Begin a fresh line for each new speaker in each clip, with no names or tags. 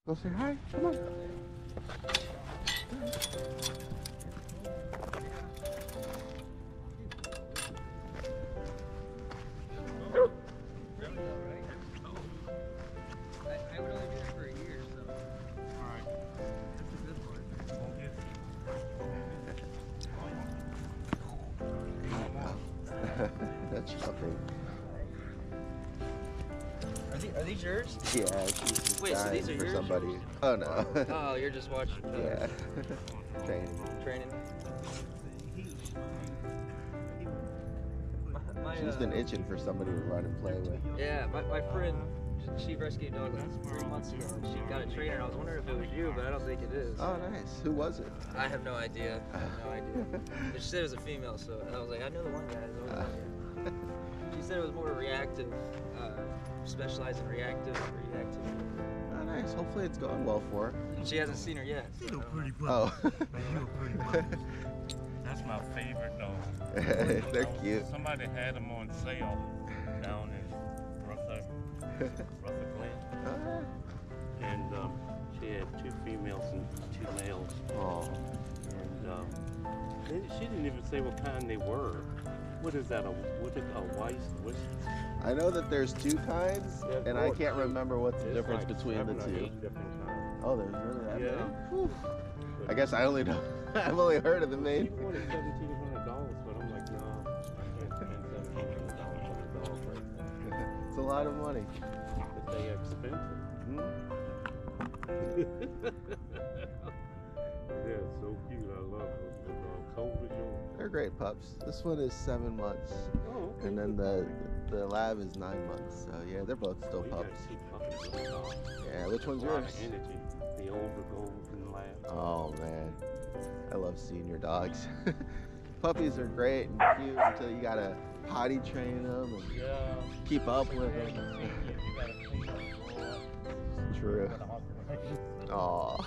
Go say hi. Come on.
I would only be there for a year, so. Alright. That's a good one.
That's something.
Are these yours?
Yeah, she's just
Wait, so these are
for
yours?
somebody. Oh no.
Oh, you're just watching.
Yeah. Training. She's been itching for somebody to run and play with.
Yeah, my friend, she rescued a dog like 3 months ago. She got a trainer. I was wondering if it was you, but I don't think it is.
Oh, nice. Who was it?
I have no idea. I have no idea. She said it was a female, so I was like, I know the one guy. She said it was more reactive, specialized in reactivity.
Oh, nice. Hopefully it's going well for her.
And she hasn't seen her yet. So.
You're a pretty puppy.
Oh.
You're a pretty puppy. That's my favorite dog.
They're cute.
Somebody had them on sale down in Rutherford Glen. And she had 2 females and 2 males.
Oh.
And she didn't even say what kind they were. What is that? A white?
I know that there's 2 kinds, and I can't remember what's the difference
like
between the 2. Oh, there's really that many? I guess I only know. I've only heard of the main.
She wanted $1,700, but I'm like, no, I can't spend $1,700 on a dog right now.
It's a lot of money.
But they expensive. They're so cute. I love those dogs. How old is yours?
They're great pups. This one is 7 months,
Oh, okay.
and then the lab is 9 months. So yeah, they're both still pups. Yeah, which one's yours?
Energy. The older golden lab.
Oh man, I love seeing your dogs. Puppies are great and cute until you gotta potty train them and keep up with them. True. Aww.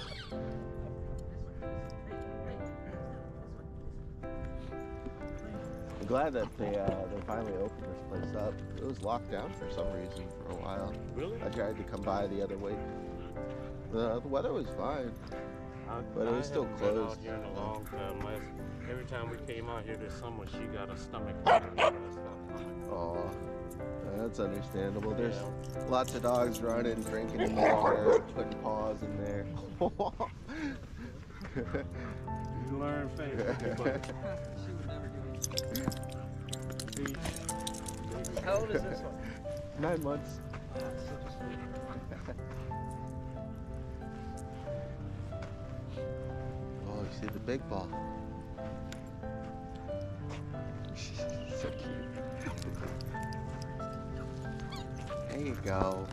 I'm glad that they finally opened this place up. It was locked down for some reason for a while.
Really?
I tried to come by the other way. The weather was fine, but it was still closed.
Out here in a long time. Every time we came out here this summer, she got a stomach bug.
Oh, that's understandable. There's lots of dogs running, drinking in the water, putting paws in there.
You learn fast.
She would never do anything. How old is this one?
9 months.
That's such a sweet.
Oh, you see the big ball. So cute. There you go.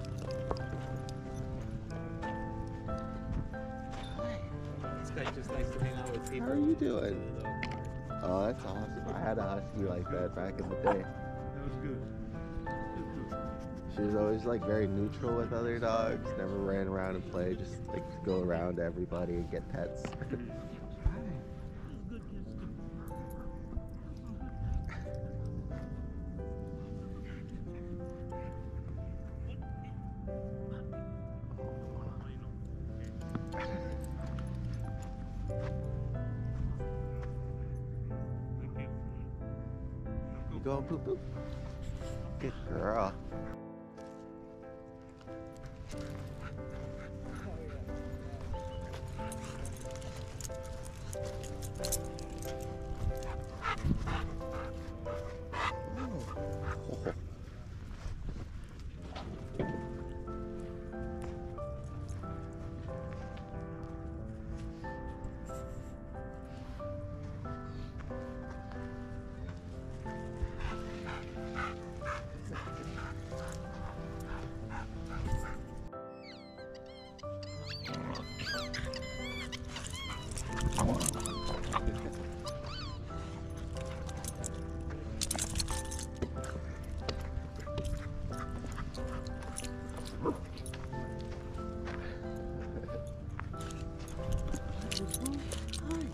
Hi.
This guy just likes to hang out with people.
How are you doing? Oh, that's awesome. I had a husky like that back in the day.
That was good.
She was always like very neutral with other dogs, never ran around and played, just like go around to everybody and get pets. You going poop poop? Good girl.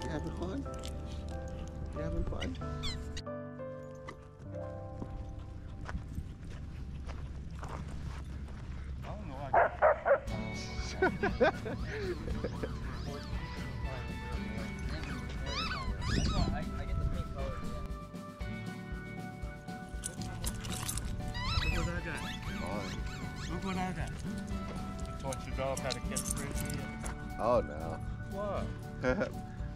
You having fun? You having fun?
I don't know.
get the pink color.
Look what I got. Look what I got. You taught your dog how to catch frisbee?
Oh no.
What?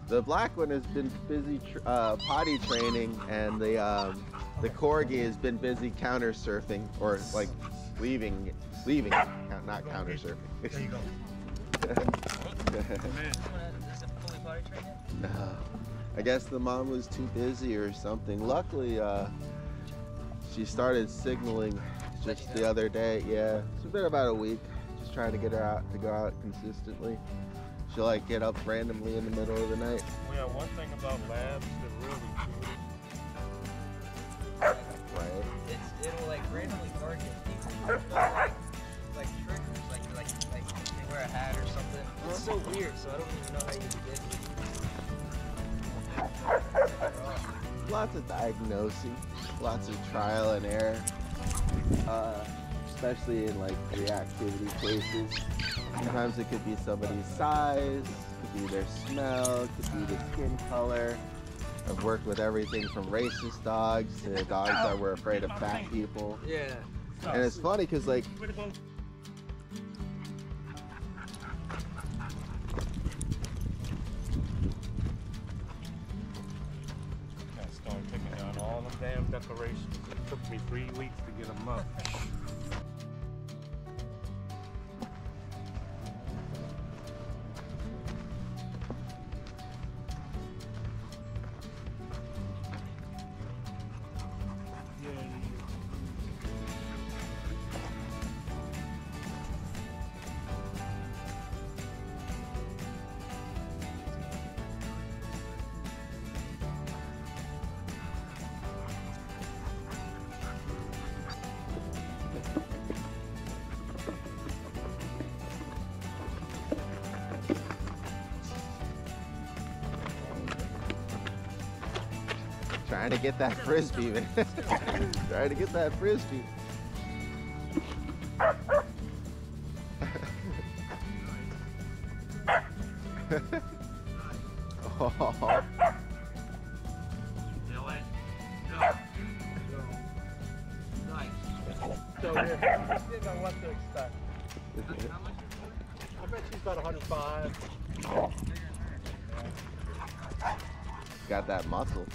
The black one has been busy potty training, and the corgi has been busy counter surfing, or like leaving, not counter surfing.
There you go.
Is it fully potty trained yet?
No, I guess the mom was too busy or something. Luckily, she started signaling just the other day. Yeah, it's been about a week. Just trying to get her out to go out consistently. She'll like get up randomly in the middle of the night.
Well, yeah, one thing about labs that really
Right.
It'll like randomly target people. Like triggers, like they wear a hat or something. It's so weird, so I don't even know how you did it.
Lots of diagnosing, lots of trial and error, especially in like reactivity cases. Sometimes it could be somebody's size, could be their smell, could be the skin color. I've worked with everything from racist dogs to dogs that were afraid of fat people.
Yeah.
And it's funny because like,
I started taking down all them damn decorations. It took me 3 weeks to get them up.
trying to get that frisbee, man. Trying to get that frisbee. Oh.
So yeah, didn't know what to expect. I bet she's about 105.
Got that muscle.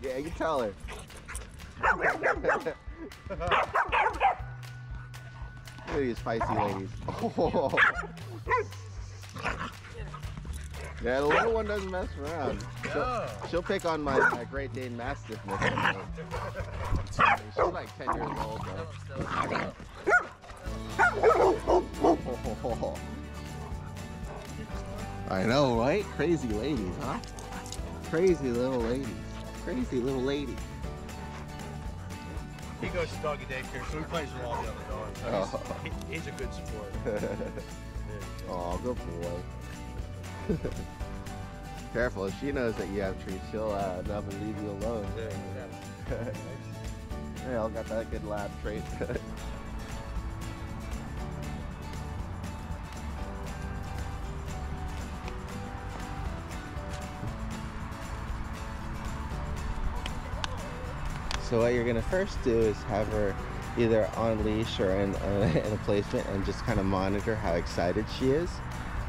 Yeah, you can tell her. Look at these feisty ladies. Oh. Yeah, the little one doesn't mess around. She'll pick on my Great Dane Mastiff. She's like 10 years old though. I know, right? Crazy ladies, huh? Crazy little ladies. Crazy little lady.
He goes to doggy daycare, so he plays with all the other dogs. So he's a good sport.
Oh, good boy. Careful, if she knows that you have treats, she'll never leave you alone. Yeah, I got that good lab trait. So what you're gonna first do is have her either on leash or in a placement and just kind of monitor how excited she is.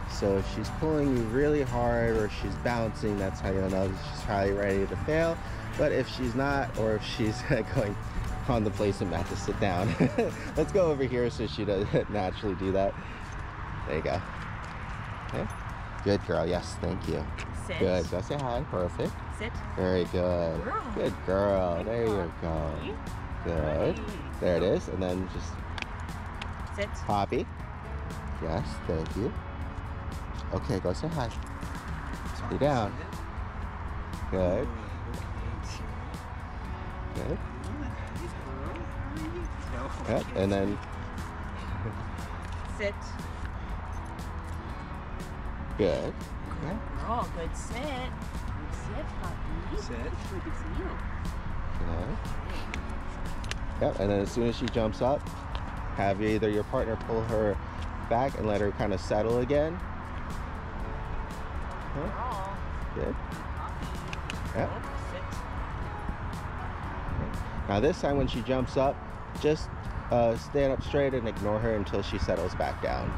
So if she's pulling you really hard or she's bouncing, that's how you'll know she's probably ready to fail. But if she's not, or if she's going on the placement mat to sit down, let's go over here so she doesn't naturally do that. There you go. Okay. Good girl, yes, thank you.
Sit.
Good, go say hi, perfect.
Sit.
Very good.
Girl.
Good girl. There you go. Good. There it is. And then just
Sit.
Poppy. Yes, thank you. Okay, go say hi. Stay down. Good. Good. Yep. And then
Sit.
good. Okay.
Oh, good sit. Good sit, puppy.
Sit.
Good to see you.
Okay. Yep. And then as soon as she jumps up, have either your partner pull her back and let her kind of settle again. Huh? Good. Yep. Now this time when she jumps up, just stand up straight and ignore her until she settles back down.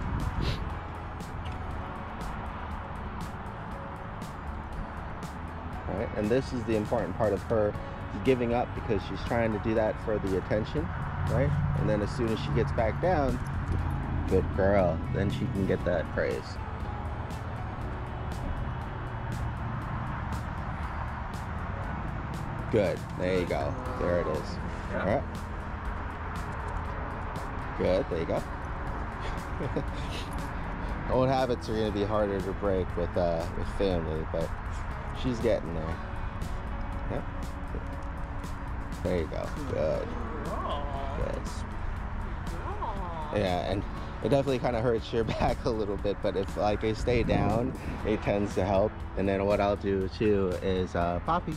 Right? And this is the important part of her giving up, because she's trying to do that for the attention, right? And then as soon as she gets back down, good girl, then she can get that praise. Good, there you go, there it is. All right. Good, there you go. Old habits are going to be harder to break with family, but she's getting there. Yep. There you go. Good. Good. Yeah, and it definitely kind of hurts your back a little bit, but if like I stay down, it tends to help. And then what I'll do too is Poppy.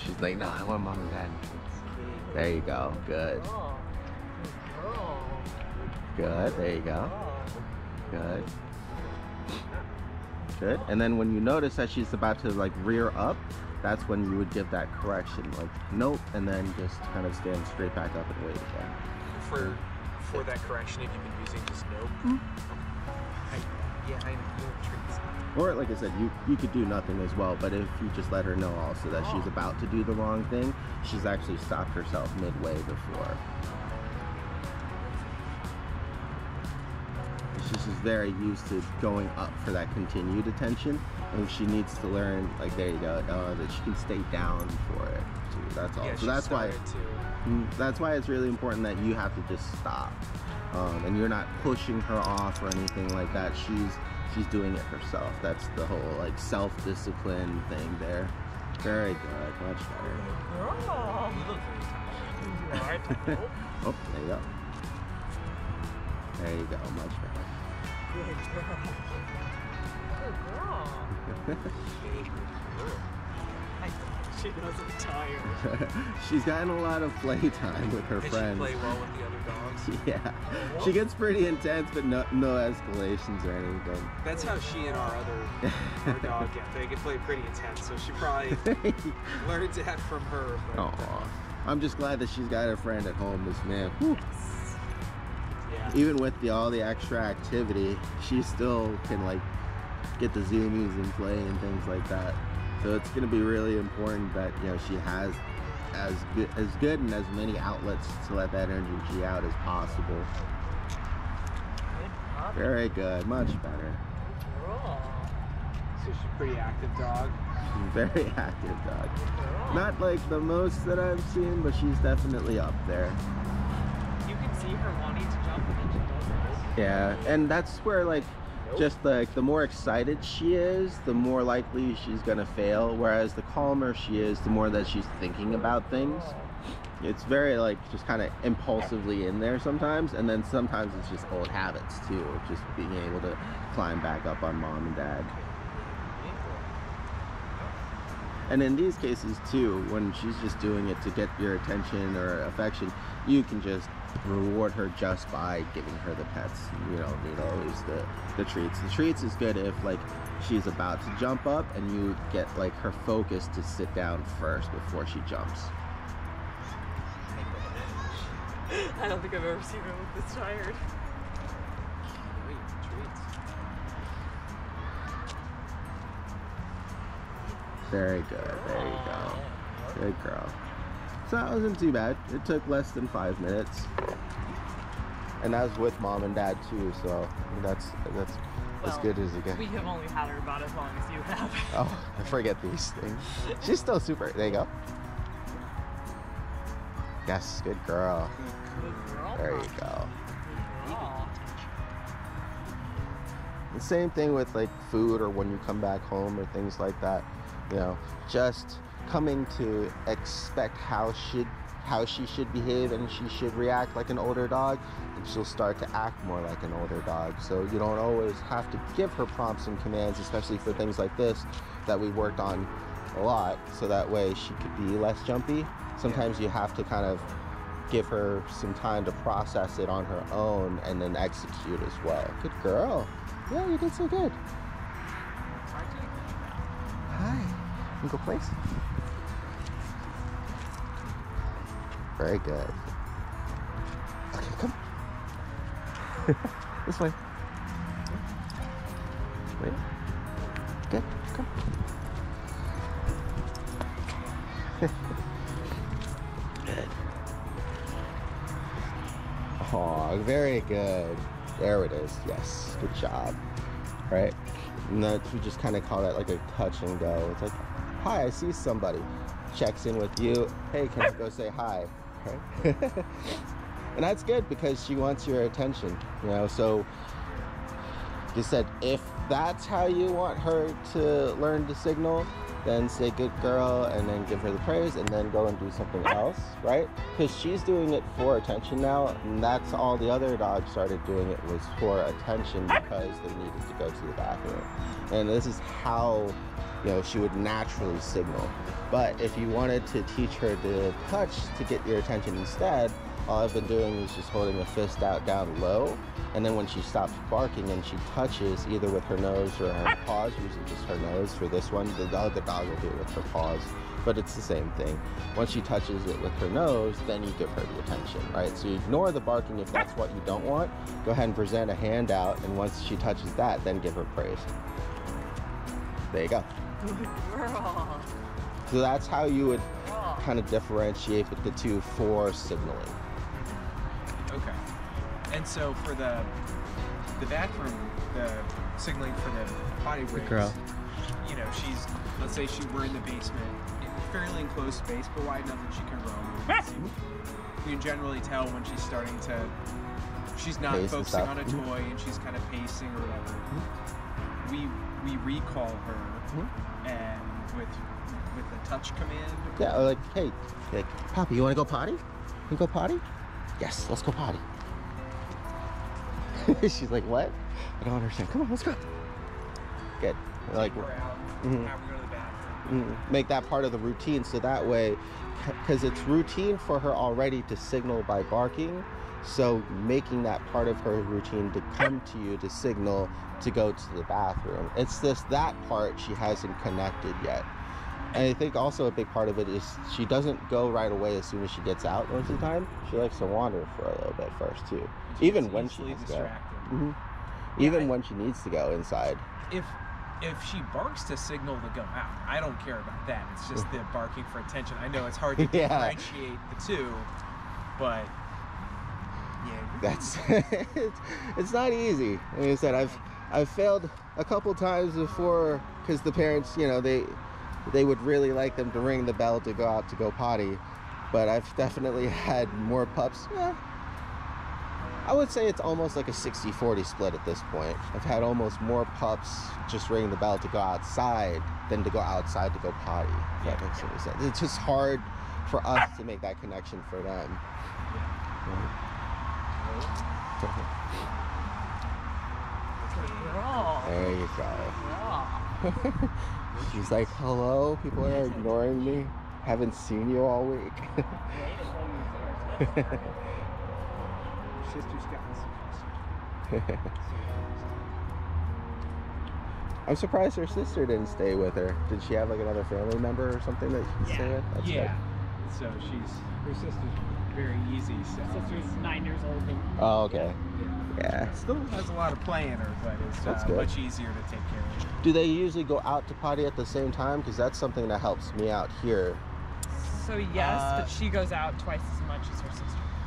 She's like, no, I want mom and dad. There you go. Good. Good. There you go. Good. Good. And then when you notice that she's about to like rear up, that's when you would give that correction, like nope, and then just kind of stand straight back up and wait again.
For that correction, if you've been using just nope. I know treats.
Or like I said, you could do nothing as well, but if you just let her know also that she's about to do the wrong thing, she's actually stopped herself midway before. She's just very used to going up for that continued attention, and she needs to learn, like there you go, that she can stay down for it too. That's all.
Yeah,
so that's why it's really important that you have to just stop, and you're not pushing her off or anything like that. She's doing it herself. That's the whole like self-discipline thing there. Very good, much better.
Oh, you look very tired.
Oh, there you go. There you go, much better.
Good girl. Good girl. She doesn't tire.
She's gotten a lot of playtime with her friends.
She play well with the other dogs.
Yeah, she gets pretty intense, but no escalations or anything.
That's how she and our dog get. They can play pretty intense, so she probably learned that from her.
Oh, I'm just glad that she's got a friend at home. This man, whew.
Yeah.
Even with all the extra activity, she still can like get the zoomies and play and things like that. So it's going to be really important that she has as good and as many outlets to let that energy out as possible. Very good, much better.
So she's a pretty active dog.
Very active dog. Not like the most that I've seen, but she's definitely up there.
You can see her wanting to jump and then she doesn't.
Yeah, and that's where like just like the more excited she is, the more likely she's gonna fail, whereas the calmer she is, the more that she's thinking about things. It's very like just kind of impulsively in there sometimes, and then sometimes it's just old habits too, just being able to climb back up on mom and dad. And in these cases too, when she's just doing it to get your attention or affection, you can just reward her just by giving her the pets. You don't need always the treats. The treats is good if like she's about to jump up and you get like her focus to sit down first before she jumps.
I don't think I've ever seen her look this tired.
Very good, there you go. Good girl. So that wasn't too bad. It took less than 5 minutes. And that was with mom and dad too, so that's as good as it gets.
We have only had her about as long as you have.
Oh, I forget these things. She's still super. There you go. Yes, good girl.
Good girl.
There you go. The same thing with like food or when you come back home or things like that. Just coming to expect how she should behave, and she should react like an older dog, and she'll start to act more like an older dog. So you don't always have to give her prompts and commands, especially for things like this that we worked on a lot, so that way she could be less jumpy. Sometimes you have to kind of give her some time to process it on her own and then execute as well. Good girl. Yeah, you did so good. Hi. You go place? Very good. Okay, come. This way. Wait. Good. Come. Good. Oh, very good. There it is. Yes. Good job. Right? And that, we just kind of call that like a touch and go. It's like, hi, I see somebody. Checks in with you. Hey, can I go say hi? Right? And that's good because she wants your attention, you know. So like you said, if that's how you want her to learn to signal, then say good girl and then give her the praise and then go and do something else, right? Because she's doing it for attention now, and that's all the other dogs started doing it was for attention because they needed to go to the bathroom. And this is how, you know, she would naturally signal. But if you wanted to teach her to touch to get your attention instead, all I've been doing is just holding a fist out down low, and then when she stops barking and she touches either with her nose or her paws, usually just her nose for this one, the other dog will do it with her paws, but it's the same thing. Once she touches it with her nose, then you give her the attention, right? So you ignore the barking if that's what you don't want. Go ahead and present a hand out, and once she touches that, then give her praise. There you go.
Good girl.
So that's how you would kind of differentiate the two for signaling.
Okay. And so for the bathroom, the signaling for the potty breaks,
girl.
you know, she's, let's say we're in the basement, in fairly enclosed space, but wide enough that she can roam. You can generally tell when she's starting to, she's not
Pace
focusing on a toy and she's kind of pacing or whatever. We recall her and with the touch command.
Yeah, like, hey, like, Poppy, you want to go potty? You go potty? Yes, let's go potty. She's like, what? I don't understand. Come on, let's go. Good. Like,
Take her out, have her go to the bathroom.
make that part of the routine, so that way, because it's routine for her already to signal by barking, so making that part of her routine to come to you to signal to go to the bathroom. It's just that part she hasn't connected yet. And I think also a big part of it is she doesn't go right away as soon as she gets out most of the time. She likes to wander for a little bit first too. Even when she needs to go. Even when she needs to go inside.
If she barks to signal to go out, I don't care about that. It's just the barking for attention. I know it's hard to differentiate the two, but yeah.
That's it's not easy. Like I said, I've failed a couple times before because the parents, you know, they would really like them to ring the bell to go out to go potty, but I've definitely had more pups. Yeah, I would say it's almost like a 60-40 split at this point. I've had almost more pups just ring the bell to go outside than to go outside to go potty, if that makes any sense. It's just hard for us to make that connection for them.
Girl.
There you go.
Girl.
She's like, hello, people are ignoring me. Haven't seen you all week.
Sister's got
I'm surprised her sister didn't stay with her. Did she have like another family member or something that she could stay with? That's good.
So her sister's very easy. So
Sister's 9 years old. And
Oh, okay. Yeah.
still has a lot of play in her, but
That's
it's
good.
much easier to take care of.
Do they usually go out to potty at the same time? Because that's something that helps me out here.
So yes, but she goes out twice as much as her sister.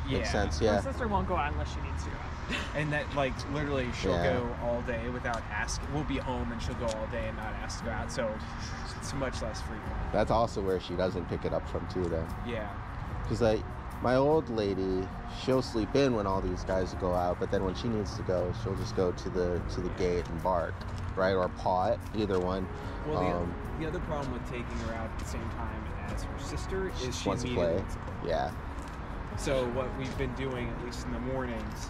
Makes sense,
Her
yeah.
sister won't go out unless she needs to go out.
And that, like, literally she'll
Yeah.
go all day without asking. We'll be home and she'll go all day and not ask to go out, so it's much less frequent.
That's also where she doesn't pick it up from too then.
Yeah.
Because like my old lady, she'll sleep in when all these guys go out, but then when she needs to go, she'll just go to the gate and bark, right? Or paw it, either one.
Well, the other problem with taking her out at the same time as her sister is she
wants to
immediately
play.
wants to play.
Yeah.
So what we've been doing, at least in the mornings,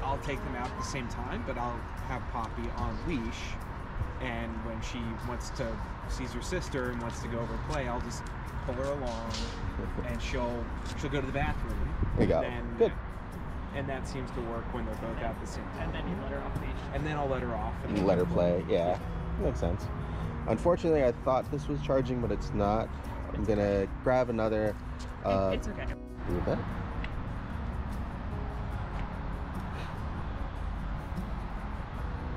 I'll take them out at the same time, but I'll have Poppy on leash And when she sees her sister and wants to go over and play, I'll just pull her along, and she'll go to the bathroom.
There you go. Good.
And that seems to work when they're both at the same time.
And then you let her off leash.
And then I'll let her off. And
You let her play. Yeah, makes sense. Unfortunately, I thought this was charging, but it's not. I'm gonna grab another.
It's okay.
Leave it.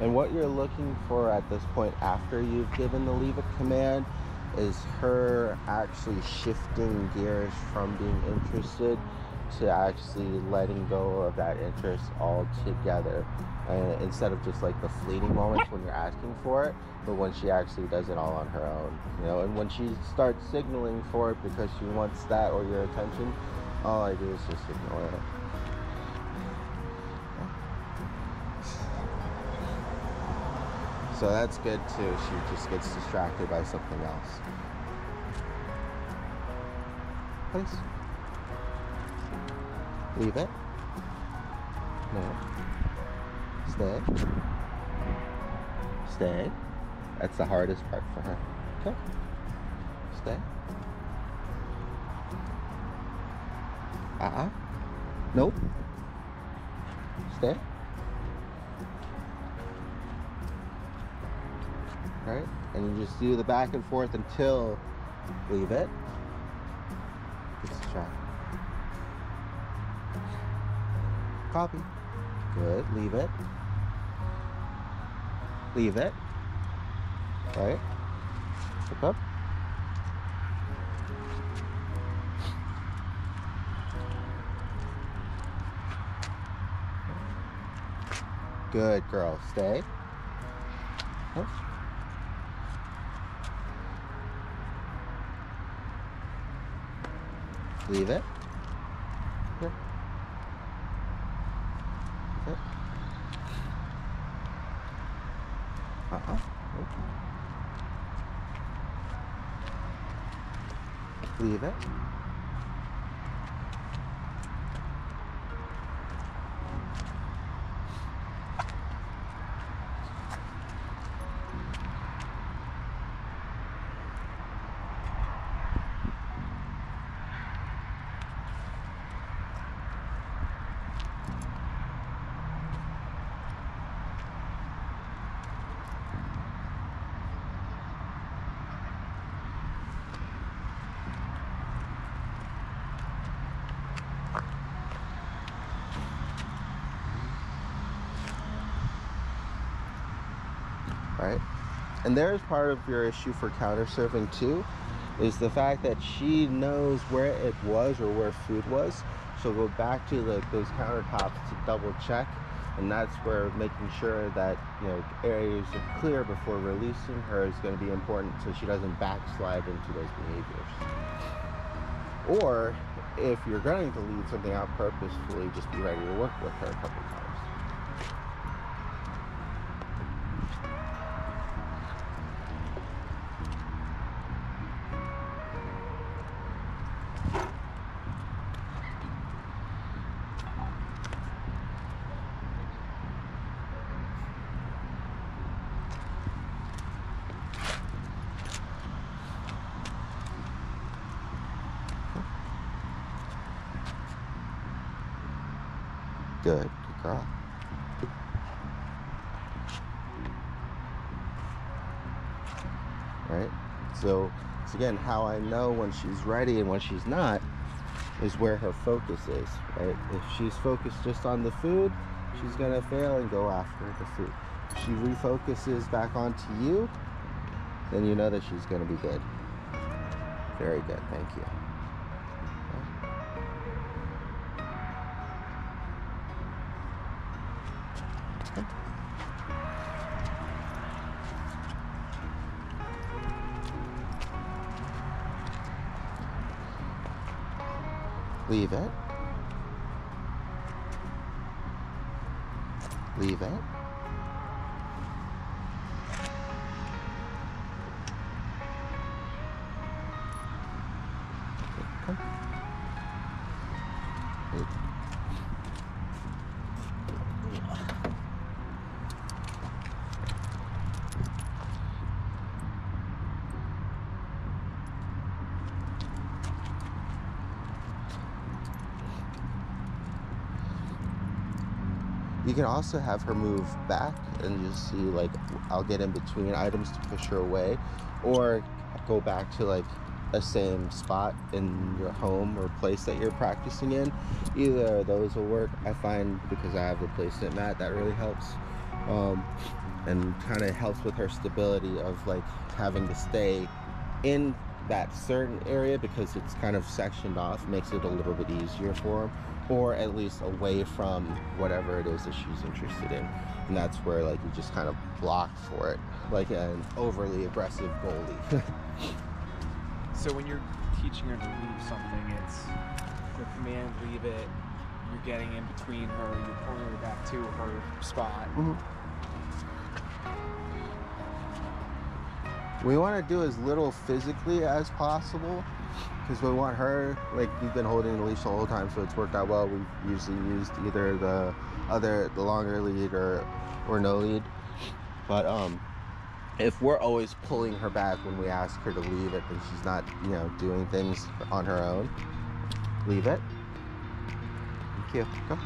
And what you're looking for at this point after you've given the leave it command is her actually shifting gears from being interested to actually letting go of that interest altogether. Instead of just like the fleeting moments when you're asking for it, but when she actually does it all on her own, you know. And when she starts signaling for it because she wants that or your attention, all I do is just ignore it. So that's good too. She just gets distracted by something else. Please. Leave it. No. Stay. Stay. That's the hardest part for her. Okay. Stay. Nope. Stay. Alright? And you just do the back and forth until leave it. Let's try. Copy. Good. Leave it. Leave it. Right? Look up. Good girl. Stay. Oops. Leave it. Here. Leave it. Nope. Leave it. Right? And there's part of your issue for counter serving too, is the fact that she knows where it was or where food was. She'll go back to those countertops to double check, and that's where making sure that, you know, areas are clear before releasing her is going to be important, so she doesn't backslide into those behaviors. Or if you're going to lead something out purposefully, just be ready to work with her a couple times. Good. Good girl. Right? So it's again how I know when she's ready and when she's not is where her focus is, right? If she's focused just on the food, she's gonna fail and go after the food. If she refocuses back onto you, then you know that she's gonna be good. Very good, thank you. Leave it. Leave it. Okay. You can also have her move back and just see, like, I'll get in between items to push her away, or go back to like a same spot in your home or place that you're practicing in. Either of those will work. I find, because I have the placement mat, that really helps, and kind of helps with her stability of like having to stay in that certain area, because it's kind of sectioned off, makes it a little bit easier for him, or at least away from whatever it is that she's interested in. And that's where like you just kind of block for it, like an overly aggressive goalie.
So when you're teaching her to leave something, it's the command, leave it, you're getting in between her, you're pulling her back to her spot.
We want to do as little physically as possible, because we want her, like, we've been holding the leash the whole time, so it's worked out well. We've usually used either the longer lead or no lead. But if we're always pulling her back when we ask her to leave it, then she's not, you know, doing things on her own. Leave it. Thank you. Go.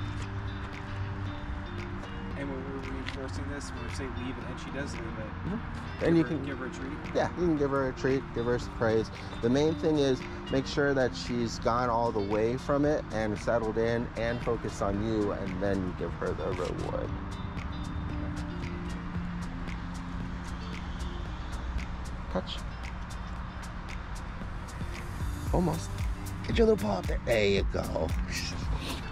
And when we're reinforcing this, when we say leave it and she does leave it,
And you can
give her a treat.
Yeah, you can give her a treat, give her some praise. The main thing is make sure that she's gone all the way from it and settled in and focused on you, and then you give her the reward. Touch. Almost. Get your little paw up there. There you go.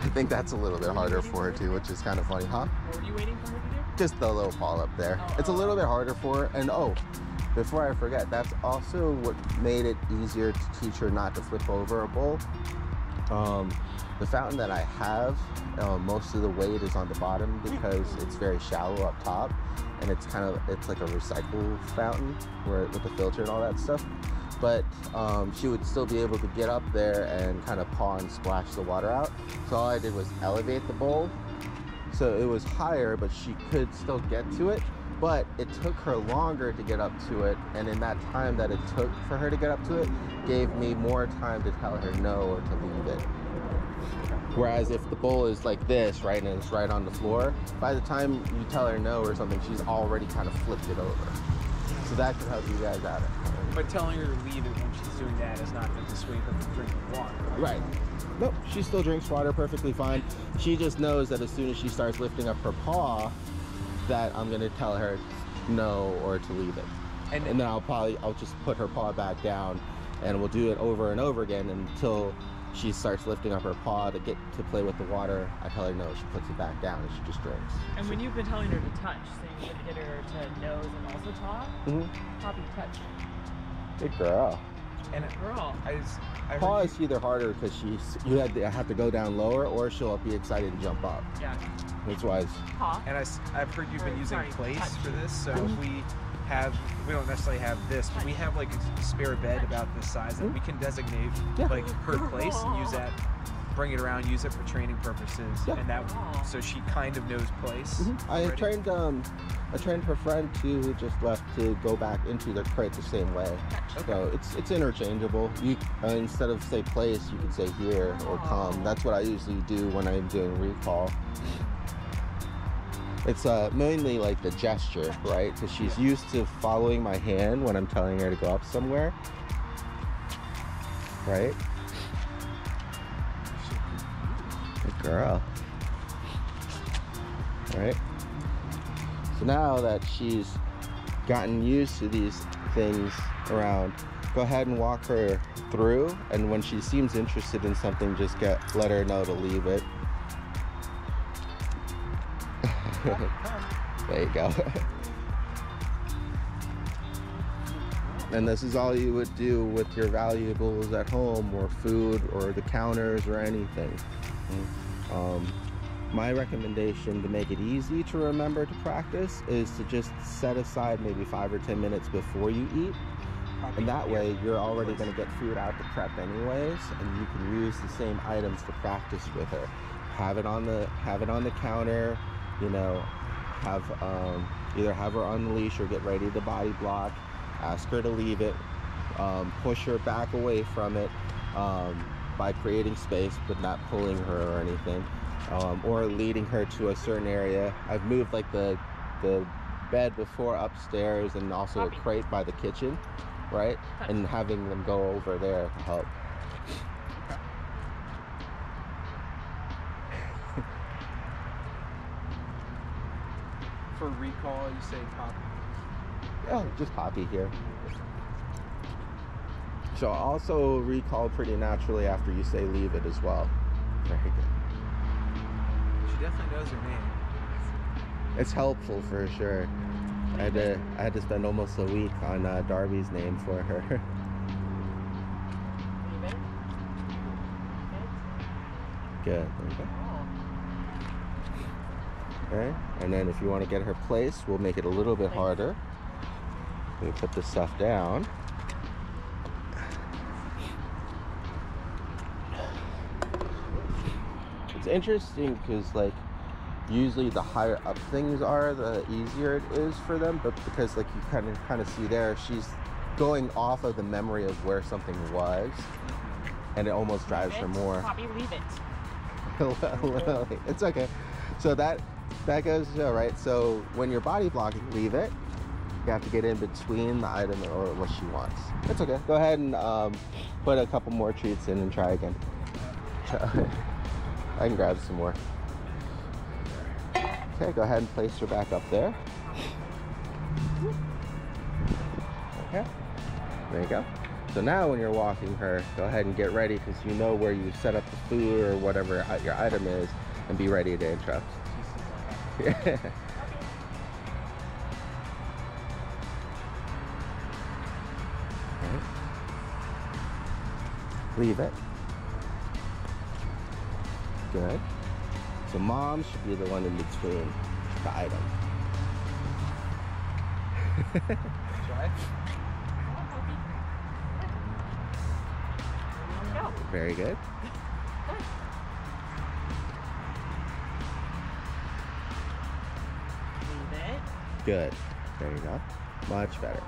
I think that's a little bit harder for her too, which is kind of funny, huh?
What were you waiting for her to do?
Just the little paw up there. It's a little bit harder for her. And oh, before I forget, that's also what made it easier to teach her not to flip over a bowl. The fountain that I have, most of the weight is on the bottom because it's very shallow up top, and it's like a recycle fountain with the filter and all that stuff. But she would still be able to get up there and kind of paw and splash the water out. So all I did was elevate the bowl, so it was higher, but she could still get to it. But it took her longer to get up to it, and in that time that it took for her to get up to it, gave me more time to tell her no or to leave it. Whereas if the bowl is like this, right, and it's right on the floor, by the time you tell her no or something, she's already kind of flipped it over. So that could help you guys out.
But telling her to leave it when she's doing that is not going to dissuade her from drinking water.
Right. Nope, she still drinks water perfectly fine. She just knows that as soon as she starts lifting up her paw, that I'm gonna tell her no or to leave it. And then I'll just put her paw back down, and we'll do it over and over again until she starts lifting up her paw to get to play with the water. I tell her no, she puts it back down and she just drinks.
And when you've been telling her to touch, so you would get her to nose and also talk, how do you touch?
Good girl.
And
Girl.
I
Paw is either harder because you have to go down lower, or she'll be excited to jump up.
Yeah.
That's why it's
Paw.
And I've heard you've been using place
touch.
for this, so if we don't necessarily have this, but we have like a spare bed about this size that we can designate like her place and use that, bring it around, use it for training purposes, and that, so she kind of knows place.
I trained her friend too, who just left, to go back into the crate the same way. So it's interchangeable. You instead of say place, you can say here or come. That's what I usually do when I'm doing recall. It's mainly like the gesture, right? Because she's used to following my hand when I'm telling her to go up somewhere, right? Good girl. Right? So now that she's gotten used to these things around, go ahead and walk her through, and when she seems interested in something, just let her know to leave it. There you go. And this is all you would do with your valuables at home, or food, or the counters, or anything. My recommendation to make it easy to remember to practice is to just set aside maybe 5 or 10 minutes before you eat. And that way you're already going to get food out to prep anyways, and you can use the same items to practice with her. Have it on the counter, you know, either have her on the leash or get ready to body block, ask her to leave it, push her back away from it by creating space but not pulling her or anything. or leading her to a certain area. I've moved like the bed before upstairs, and also a crate by the kitchen, right? And having them go over there to help.
For recall, you say Poppy.
Oh, just Poppy here. She'll also recall pretty naturally after you say leave it as well. Very good.
She definitely knows her name.
It's helpful for sure. I had to spend almost a week on Darby's name for her.
Leave it.
Good. There you go. Okay. And then if you want to get her placed, we'll make it a little bit harder. We put the stuff down. It's interesting because, like, usually the higher up things are, the easier it is for them. But because, like, you kind of see there, she's going off of the memory of where something was, and it almost drives her more.
Poppy, leave it.
Literally. It's okay. So that goes to show, right? So when you're body blocking, leave it. You have to get in between the item or what she wants. It's okay. Go ahead and put a couple more treats in and try again. I can grab some more. Okay, go ahead and place her back up there. Okay, there you go. So now when you're walking her, go ahead and get ready, because you know where you set up the food or whatever your item is, and be ready to interrupt. Yeah. Leave it. Good. So mom should be the one in between the item.
Try.
Very good.
Leave it.
Good. There you go. Much better.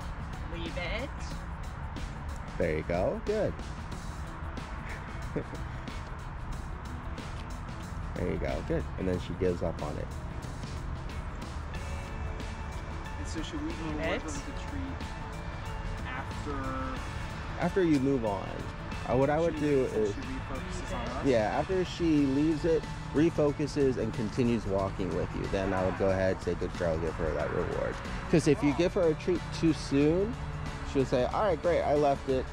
Leave it.
There you go. Good. There you go. Good. And then she gives up on it.
And so should we move
Leave
over
it.
with the treat after?
After you move on, what I would do is,
She refocuses on us?
yeah, after she leaves it, refocuses, and continues walking with you, then I would go ahead, say good girl, give her that reward. Because if you give her a treat too soon, she'll say, all right, great, I left it,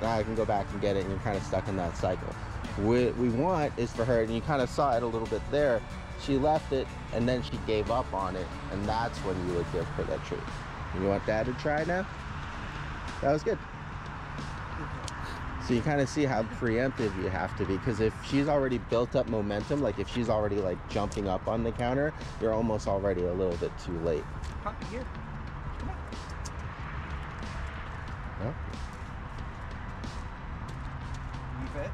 now I can go back and get it, and you're kind of stuck in that cycle. What we want is for her, and you kind of saw it a little bit there, she left it, and then she gave up on it, and that's when you would give her that treat. You want Dad to try now? That was good. So you kind of see how preemptive you have to be, because if she's already built up momentum, like if she's already like jumping up on the counter, you're almost already a little bit too late.
Poppy, here. Come on.
No?
Leave it.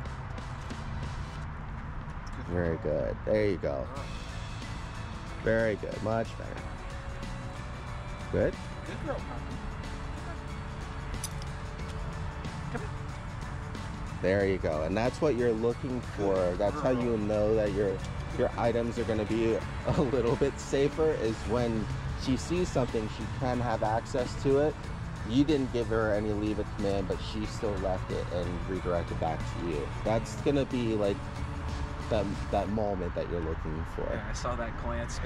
Very good. There you go. Very good. Much better. Good.
Good girl, Poppy.
There you go. And that's what you're looking for. That's how you know that your items are going to be a little bit safer, is when she sees something, she can have access to it. You didn't give her any leave it command, but she still left it and redirected back to you. That's going to be like that moment that you're looking for.
Yeah, I saw that glance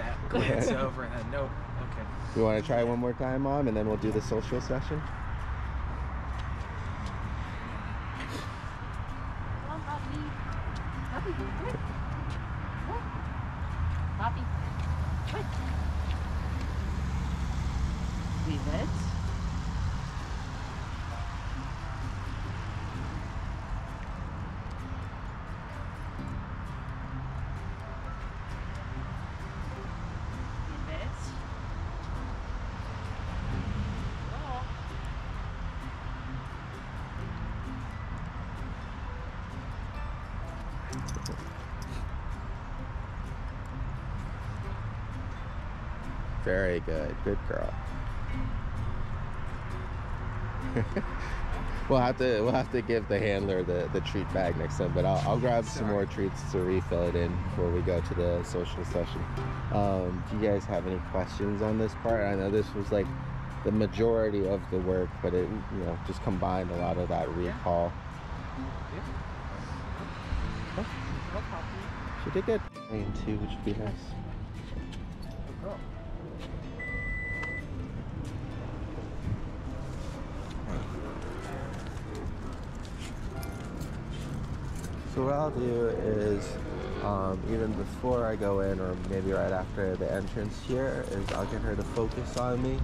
over and then nope. Okay.
You want to try one more time, Mom, and then we'll do the social session?
Come on, Poppy. Poppy, come here. Come. Poppy. Come.
Leave it. Leave it. Oh.
Very good. Good girl. We'll have to give the handler the treat bag next time, but I'll grab some more treats to refill it in before we go to the social session. Do you guys have any questions on this part? I know this was like the majority of the work, but it, you know, just combined a lot of that recall.
No puppy.
She did good. Rain too, which would be nice.
Good girl.
So what I'll do is, even before I go in, or maybe right after the entrance here, is I'll get her to focus on me,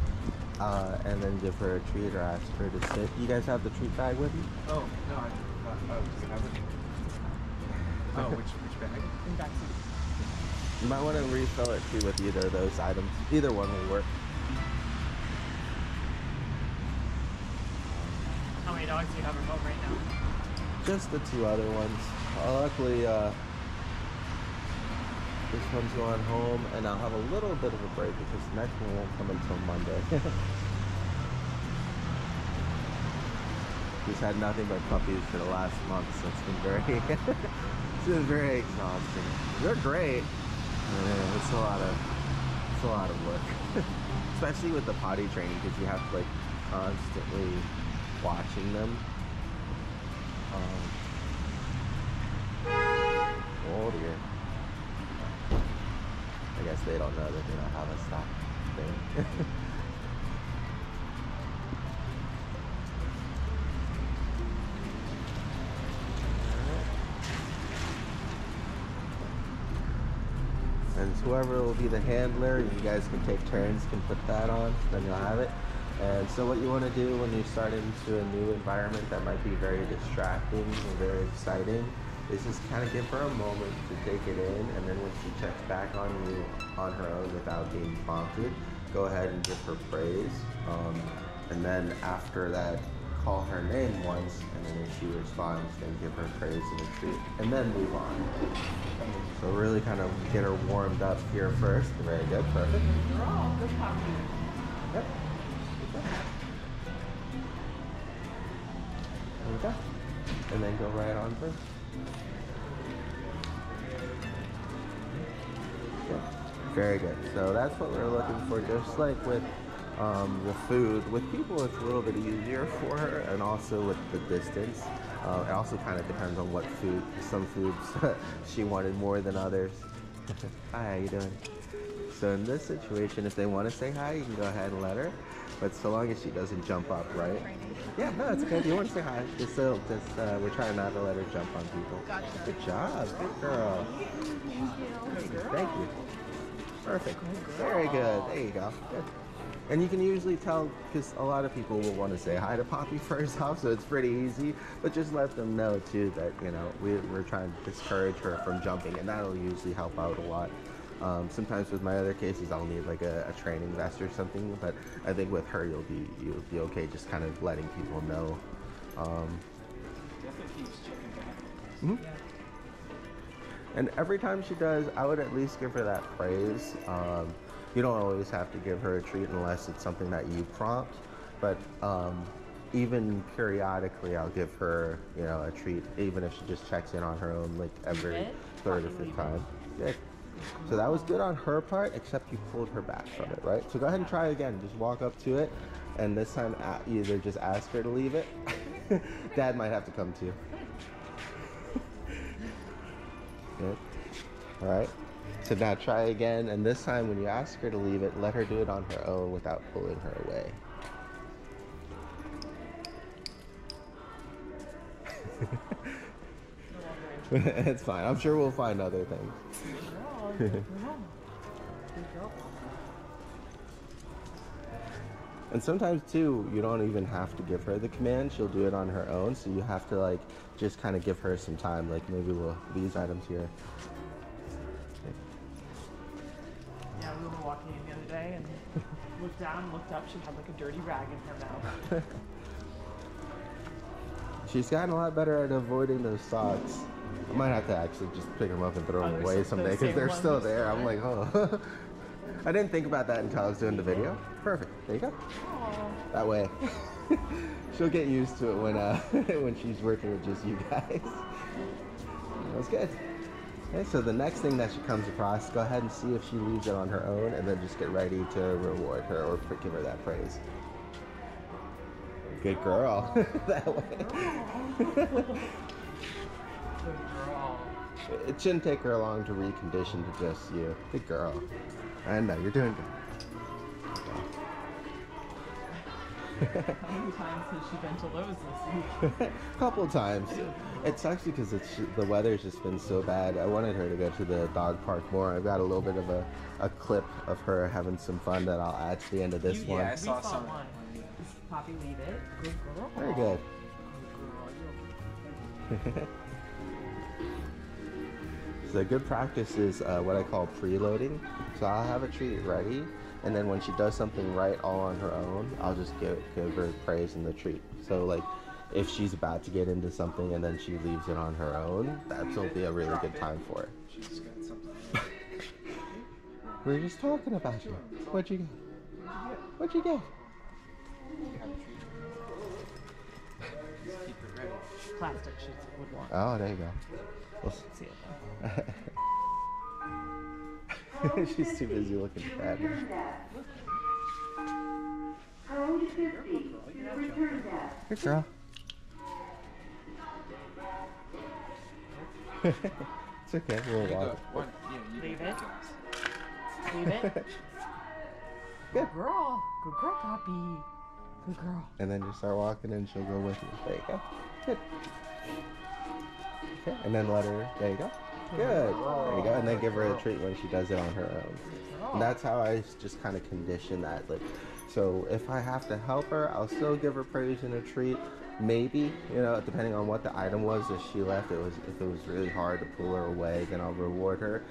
and then give her a treat or ask her to sit. You guys have the treat bag with you?
Oh, no, does it have it? Oh, which bag?
In backseat.
You might want to refill it too with either of those items. Either one will work.
How many dogs do you have at home right now?
Just the two other ones. Luckily, this one's going home, and I'll have a little bit of a break because the next one won't come until Monday. He's had nothing but puppies for the last month, so it's been very, it's been very exhausting. They're great. It's a lot of work, especially with the potty training, because you have to like constantly watching them. Oh dear. I guess they don't know that they don't have a stop thing. And whoever will be the handler, you guys can take turns, can put that on, then you'll have it. And so what you want to do when you start into a new environment that might be very distracting and very exciting is just kind of give her a moment to take it in, and then when she checks back on you on her own without being prompted, go ahead and give her praise. And then after that, call her name once, and then if she responds, then give her praise and a treat, and then move on. So really kind of get her warmed up here first. Very good, perfect.
Girl, good puppy.
Yep. There we go. And then go right on through. Very good. So that's what we're looking for, just like with the food. With people, it's a little bit easier for her, and also with the distance. It also kind of depends on what food. Some foods she wanted more than others. Hi, how you doing? So in this situation, if they want to say hi, you can go ahead and let her. But so long as she doesn't jump up, right? Yeah, no, it's okay. If you want to say hi, we're trying not to let her jump on people.
Gotcha.
Good job, good girl. Thank you. Perfect. Very good. There you go. Good. And you can usually tell, because a lot of people will want to say hi to Poppy first off, so it's pretty easy. But just let them know too that, you know, we're trying to discourage her from jumping, and that'll usually help out a lot. Sometimes with my other cases, I'll need like a training vest or something, but I think with her, you'll be okay. Just kind of letting people know. Mm-hmm. And every time she does, I would at least give her that praise. You don't always have to give her a treat unless it's something that you prompt, but even periodically, I'll give her, you know, a treat, even if she just checks in on her own, like every third or fifth time. Good. So that was good on her part, except you pulled her back from it, right? So go ahead and try again. Just walk up to it, and this time either just ask her to leave it. Dad might have to come too. Good. All right. So now try again, and this time when you ask her to leave it, let her do it on her own without pulling her away. It's fine. I'm sure we'll find other things. And sometimes too, you don't even have to give her the command. She'll do it on her own. So you have to like just kind of give her some time. Like maybe these items here.
Yeah, we were walking in the other day and looked down, looked up. She had like a dirty rag in her mouth.
She's gotten a lot better at avoiding those socks. I might have to actually just pick them up and throw them away someday because they're still there. I'm like, oh. I didn't think about that until I was doing the video. Perfect. There you go. That way, she'll get used to it when when she's working with just you guys. That's good. Okay, so the next thing that she comes across, go ahead and see if she leaves it on her own, and then just get ready to reward her or give her that praise. Good girl. That way.
Good girl.
It shouldn't take her long to recondition to just you. Good girl. I know, you're doing good.
How many times has she been to Lowe's this week?
A couple times. It sucks because the weather's just been so bad. I wanted her to go to the dog park more. I've got a little bit of a clip of her having some fun that I'll add to the end of this one.
Yeah, I
We
saw some.
one. Poppy, leave it. Good girl.
Very good.
Good girl.
So good practice is what I call preloading. So I'll have a treat ready, and then when she does something right all on her own, I'll just give her praise in the treat. So like, if she's about to get into something and then she leaves it on her own, that'll be a really good time for her.
She's got something.
We were just talking about you. What'd you get? What'd you get?
Just keep it ready.
Plastic she would want.
Oh, there you go. We'll
See it though.
She's too busy looking at that. Good girl. It's okay, we'll walk.
Leave it. Leave it.
Good.
Good girl. Good girl, Poppy. Good girl.
And then you start walking and she'll go with you. There you go. Good. Okay, and then let her, there you go. Good. There you go. And then give her a treat when she does it on her own. And that's how I just kind of condition that. Like, so if I have to help her, I'll still give her praise and a treat. Maybe, you know, depending on what the item was that she left, if it was really hard to pull her away, then I'll reward her.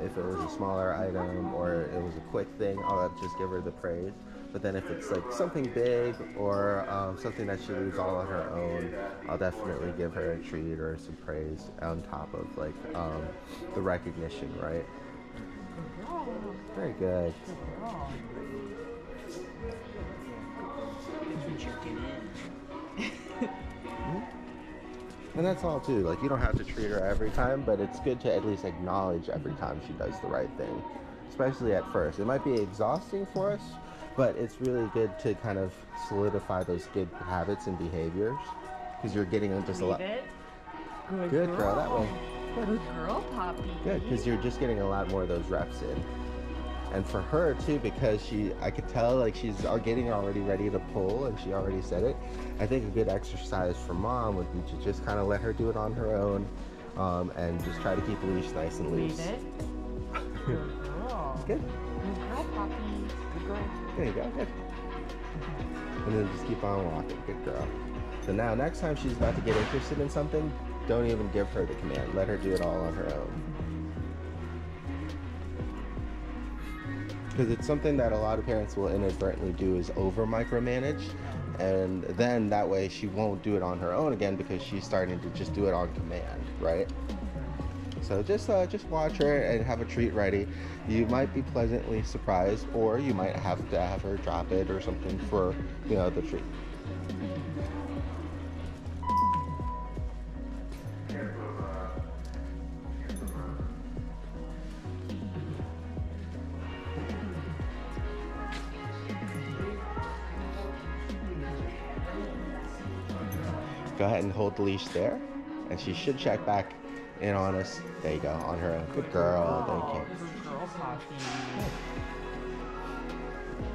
If it was a smaller item or it was a quick thing, I'll just give her the praise. But then if it's like something big or something that she leaves all on her own, I'll definitely give her a treat or some praise on top of like the recognition, right?
Good girl.
Very good.
Good girl.
And that's all too. Like, you don't have to treat her every time, but it's good to at least acknowledge every time she does the right thing, especially at first. It might be exhausting for us, but it's really good to kind of solidify those good habits and behaviors because you're getting just a lot.
Leave it. Good,
Good girl, that way.
Good girl, Poppy.
Good, because you're just getting a lot more of those reps in. And for her too, because I could tell like she's getting already ready to pull, and she already said it. I think a good exercise for mom would be to just kind of let her do it on her own, and just try to keep the leash nice and loose.
Leave it. Good girl.
Good.
Good girl, Poppy. Good girl.
There you go. Good. And then just keep on walking. Good girl. So now, next time she's about to get interested in something, don't even give her the command. Let her do it all on her own. Because it's something that a lot of parents will inadvertently do is over micromanage, and then that way she won't do it on her own again because she's starting to just do it on command, right? So just watch her and have a treat ready. You might be pleasantly surprised, or you might have to have her drop it or something for, you know, the treat. Go ahead and hold the leash there, and she should check back in on us. There you go, on her own. Good girl, thank you.
Good girl, Poppy.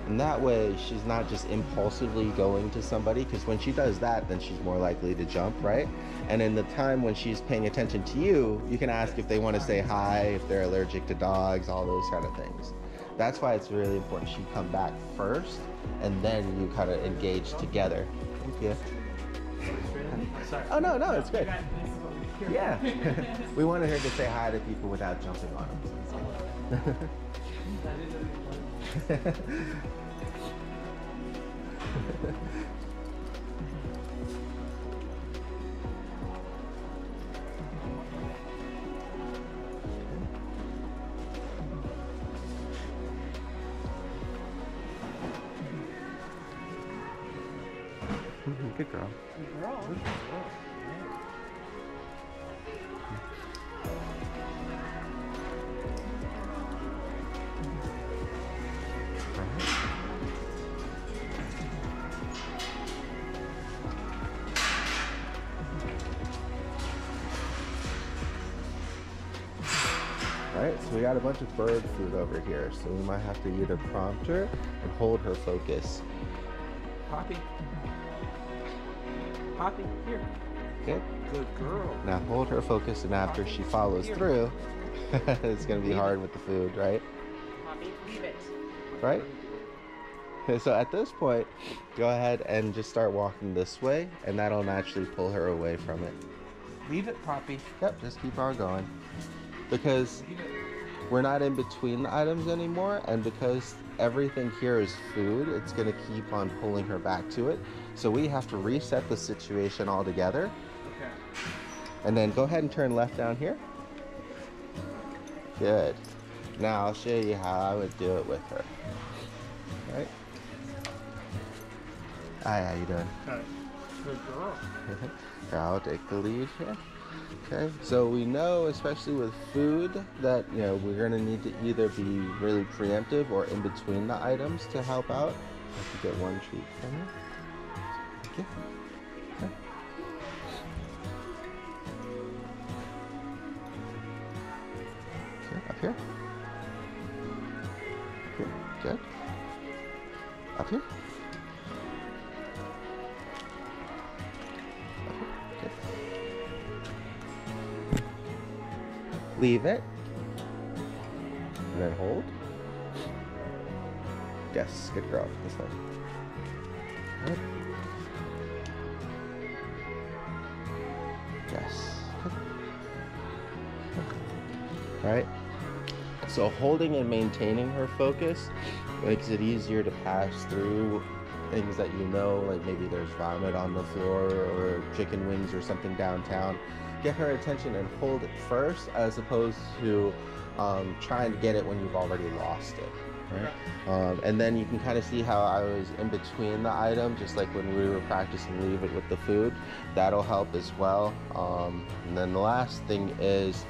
And that way, she's not just impulsively going to somebody, because when she does that, then she's more likely to jump, right? And in the time when she's paying attention to you, you can ask if they want to say hi, if they're allergic to dogs, all those kind of things. That's why it's really important she come back first, and then you kind of engage together. Thank you.
Sorry.
Oh, no, it's good. Yeah. We wanted her to say hi to people without jumping on them. Good girl.
Good girl.
Alright, so we got a bunch of bird food over here, so we might have to either prompt her and hold her focus.
Poppy. Poppy, here.
Okay?
Good girl.
Now hold her focus, and after she follows through, it's going to be hard with the food, right?
Poppy, leave it.
Right? Okay, so at this point, go ahead and just start walking this way, and that'll naturally pull her away from it.
Leave it, Poppy.
Yep, just keep on going. Because we're not in between the items anymore, and because everything here is food, it's going to keep on pulling her back to it. So we have to reset the situation altogether.
Okay.
And then go ahead and turn left down here. Good. Now I'll show you how I would do it with her. All right. Hi, how you doing?
Good girl.
Here, I'll take the lead here. Okay, so we know, especially with food, that we're gonna need to either be really preemptive or in between the items to help out. I could get one treat from you. Thank you. Okay. Okay, up here. Up here. Good. Up here. Leave it, and then hold. Yes, good girl. This way. Good. Yes. Good. Right. So holding and maintaining her focus makes it easier to pass through things that like maybe there's vomit on the floor or chicken wings or something downtown. Get her attention and hold it first, as opposed to trying to get it when you've already lost it, right? And then you can kind of see how I was in between the item, just like when we were practicing leave it with the food. That'll help as well. And then the last thing is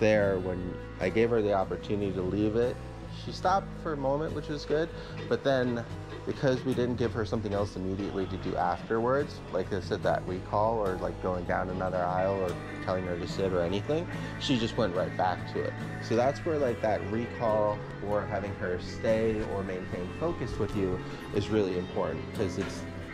when I gave her the opportunity to leave it, she stopped for a moment, which was good, but then because we didn't give her something else immediately to do afterwards, like I said, that recall or like going down another aisle or telling her to sit or anything, she just went right back to it. So that's where like that recall or having her stay or maintain focus with you is really important, because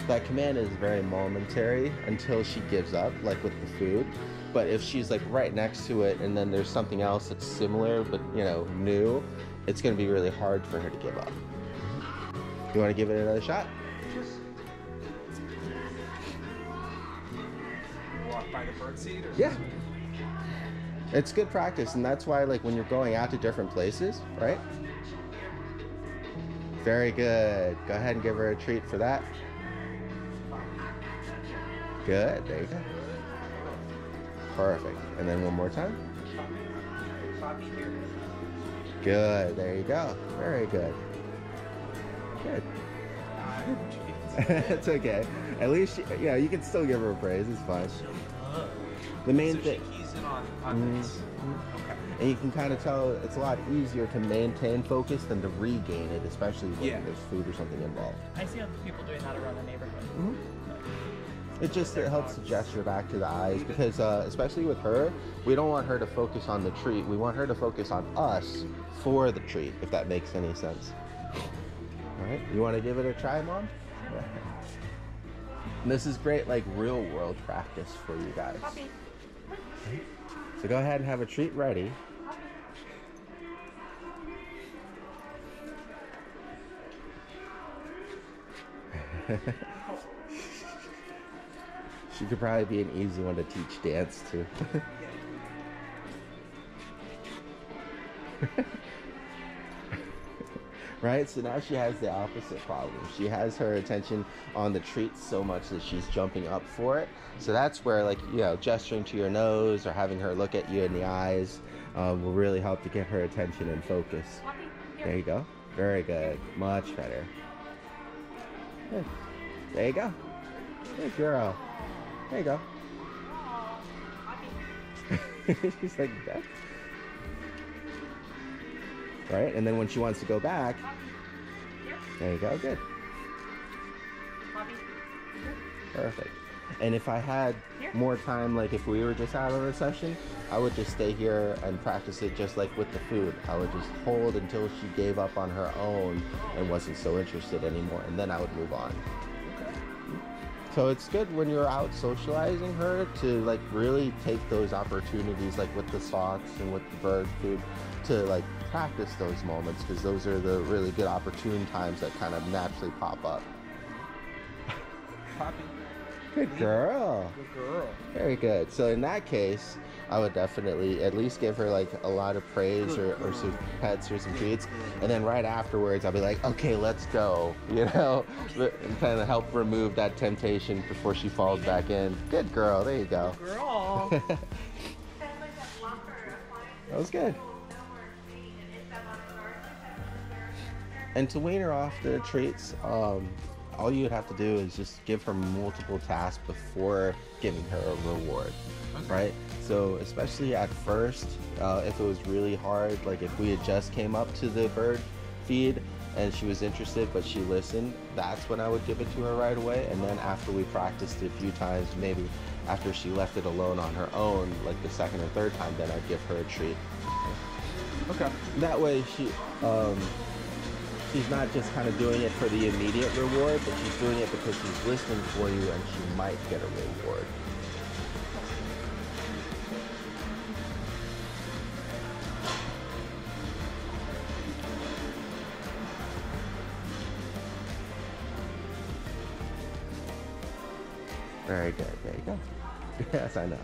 that command is very momentary until she gives up, like with the food. But if she's like right next to it and then there's something else that's similar but new, it's going to be really hard for her to give up. You want to give it another shot?
Walk by the birdseed?
Yeah. It's good practice, and that's why like when you're going out to different places, right? Very good. Go ahead and give her a treat for that. Good. There you go. Perfect. And then one more time. Good. There you go. Very good. Good. It's okay. At least you can still give her a praise. It's fine. The main thing.
She keys in on this.
Okay. And you can kind of tell it's a lot easier to maintain focus than to regain it, especially when there's food or something involved.
I see other people doing that around the neighborhood.
It helps to gesture back to the eyes, because especially with her, we don't want her to focus on the treat. We want her to focus on us for the treat, if that makes any sense. All right, you want to give it a try, Mom? And this is great, like real world practice for you guys. Okay. So go ahead and have a treat ready. She could probably be an easy one to teach dance to. Right? So now she has the opposite problem. She has her attention on the treats so much that she's jumping up for it. So that's where, like, gesturing to your nose or having her look at you in the eyes will really help to get her attention and focus. There you go. Very good. Much better. Good. There you go. Good girl. There you go. She's like that. Right, and then when she wants to go back, there you go. Good. Perfect. And if I had more time, like if we were just out of a session, I would just stay here and practice it just like with the food. I would just hold until she gave up on her own and wasn't so interested anymore, and then I would move on. So it's good when you're out socializing her to like really take those opportunities, like with the socks and with the bird food, to like practice those moments, because those are the really good opportune times that kind of naturally pop up.
Poppy.
Good girl.
Good girl.
Very good. So in that case, I would definitely at least give her like a lot of praise or some pets or some treats, and then right afterwards I'll be like, okay, let's go, you know, and kind of help remove that temptation before she falls back in. Good girl. There you go.
Girl.
That was good. And to wean her off the treats, all you would have to do is just give her multiple tasks before giving her a reward, right? So especially at first, if it was really hard, like if we had just came up to the bird feed and she was interested but she listened, that's when I would give it to her right away. And then after we practiced it a few times, maybe after she left it alone on her own, like the second or third time, then I'd give her a treat.
Okay.
That way she's not just kind of doing it for the immediate reward, but she's doing it because she's listening for you and she might get a reward. Very good. There you go. Yes, I know.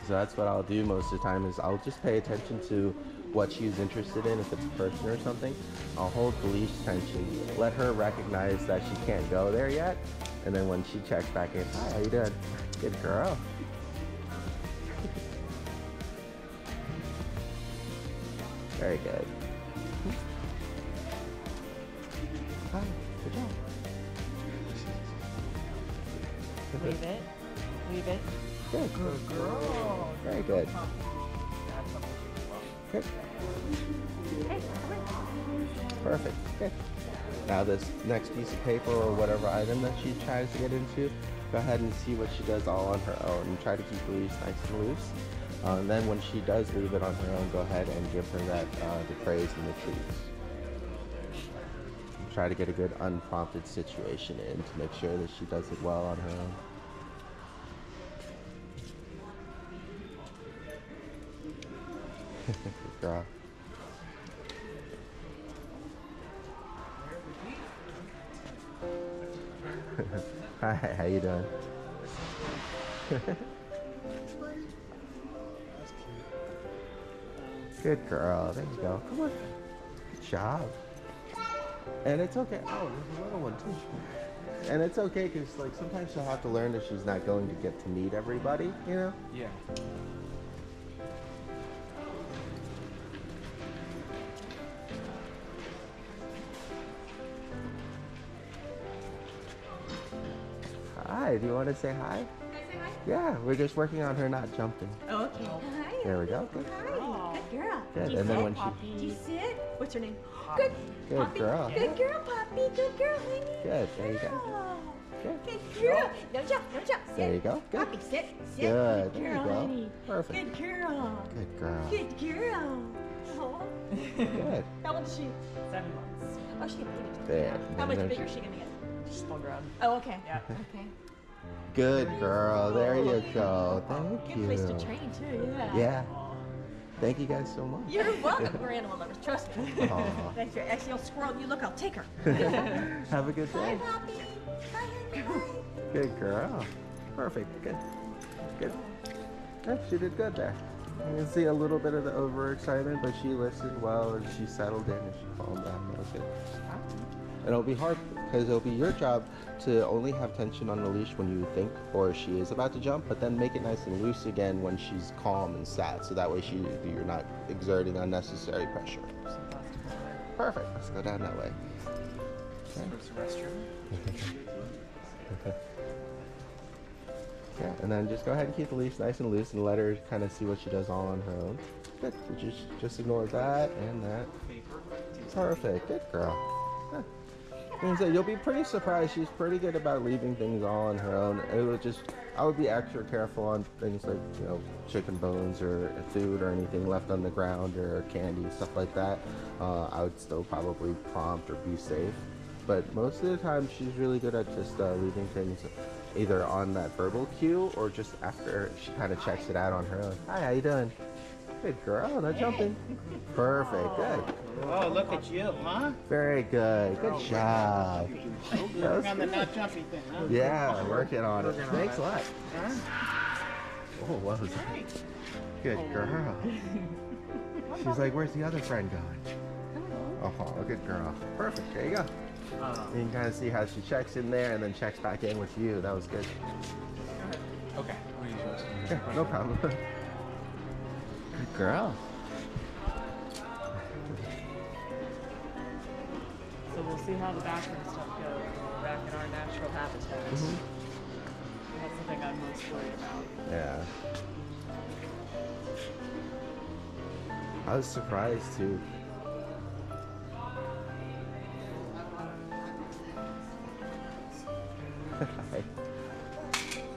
So that's what I'll do most of the time, is I'll just pay attention to what she's interested in. If it's a person or something, I'll hold the leash tension, let her recognize that she can't go there yet, and then when she checks back in, hi, how you doing? Good girl. Very good. Hi, good job.
Leave it. Leave it.
Good.
Good girl.
Very good. Good. Perfect. Good. Now this next piece of paper or whatever item that she tries to get into, go ahead and see what she does all on her own, and try to keep the leash nice and loose. And then when she does leave it on her own, go ahead and give her that the praise and the treats. Try to get a good unprompted situation in to make sure that she does it well on her own. Good girl. Hi, how you doing? Good girl. There you go. Come on. Good job. And it's okay. Oh, there's a little one too. And it's okay, because like sometimes she'll have to learn that she's not going to get to meet everybody, you know?
Yeah.
Hi, do you want to say hi?
Can I say hi?
Yeah, we're just working on her not jumping.
Oh, okay. Hi.
There we go. Good.
Hi. Good girl.
Good.
Do you
And then
sit?
when she...
Do you sit? What's her name? Good.
Good
Poppy.
girl.
Good girl, Poppy. Good girl, honey.
Good. There you go.
Girl.
Good.
Good girl. No jump. No jump. Sit.
There you go. Good.
Poppy, sit. Sit.
Good.
Good
There you
girl,
go.
honey.
Perfect.
Good girl.
Good girl.
Good girl. Oh.
Good.
How old is she?
7 months.
Oh, she's a baby.
There.
How much
And then
bigger is she gonna get?
Still grown.
Oh, okay.
Yeah.
Okay.
Good girl. There you go. Thank
Good place to
you.
train too. Yeah.
Yeah. Thank you guys so much.
You're welcome. We're animal lovers. Trust me.
Aw.
Thanks. Actually, I'll squirrel you. Look, I'll take her.
Have a good
Bye,
day.
Poppy. Bye, honey. Bye.
Good girl. Perfect. Good. Good. Yeah, she did good there. You can see a little bit of the overexcitement, but she listened well and she settled in and she calmed down. That was good. And it'll be hard because it'll be your job to only have tension on the leash when you think or she is about to jump, but then make it nice and loose again when she's calm and sad. So that way you're not exerting unnecessary pressure. Perfect. Let's go down that way.
There's the restroom.
Yeah, and then just go ahead and keep the leash nice and loose and let her kind of see what she does all on her own. Good. So just ignore that and that. Perfect. Good girl. Yeah. And so you'll be pretty surprised. She's pretty good about leaving things all on her own. I would be extra careful on things like, you know, chicken bones or food or anything left on the ground or candy, stuff like that. I would still probably prompt or be safe. But most of the time, she's really good at just leaving things either on that verbal cue or just after she kind of checks it out on her own. Hi, how you doing? Good girl, no jumping. Perfect, good.
Oh, look at you, huh?
Very good, good job.
Work on the not jumpy thing, huh?
Yeah, working on it. Thanks a lot.
Huh?
Oh, what was that? Good girl. She's like, where's the other friend going? Oh, good girl. Perfect, there you go. You can kind of see how she checks in there and then checks back in with you. That was good.
Okay. I'll use yours.
Yeah, no problem. Good girl.
So we'll see how the bathroom stuff goes when we're back in our natural habitat. That's the thing I'm most worried about.
Yeah. I was surprised too.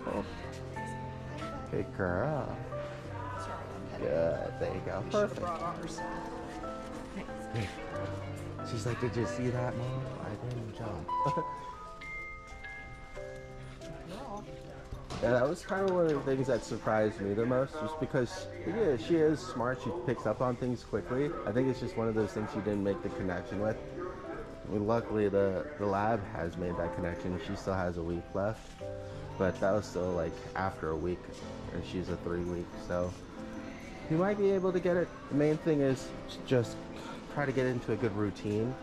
Oh. Good girl. Good. There you go. Perfect. She's like, did you see that, Mom? I didn't jump. Yeah, that was kind of one of the things that surprised me the most, just because yeah, she is smart. She picks up on things quickly. I think it's just one of those things she didn't make the connection with. I mean, luckily, the lab has made that connection. She still has a week left, but that was still like after a week, and she's a 3 week, so you might be able to get it. The main thing is just try to get into a good routine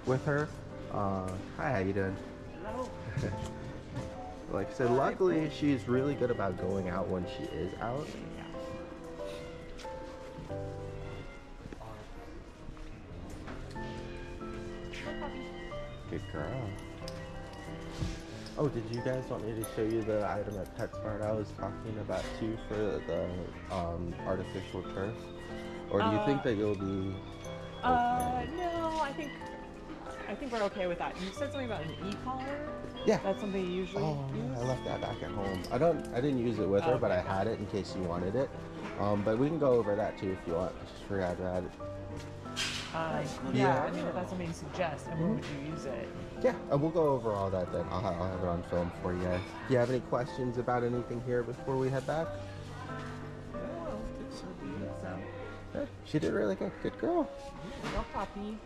with her. Hi, how you doing?
Hello.
Like I said, luckily she's really good about going out when she is out. Good girl. Oh, did you guys want me to show you the item at PetSmart I was talking about too for the artificial turf? Or do you think that you'll be okay?
No, I think we're okay with that. You said something about an e-collar?
Yeah.
That's something you usually use?
I left that back at home. I didn't use it with her, but I had it in case you wanted it. But we can go over that too if you want. I just forgot to add it.
Yeah, I mean, if that's something you suggest, and where would you use it?
Yeah, we'll go over all that then. I'll have it on film for you guys. Do you have any questions about anything here before we head back?
No, I don't think so.
Yeah, she did really good. Good girl.
No puppy.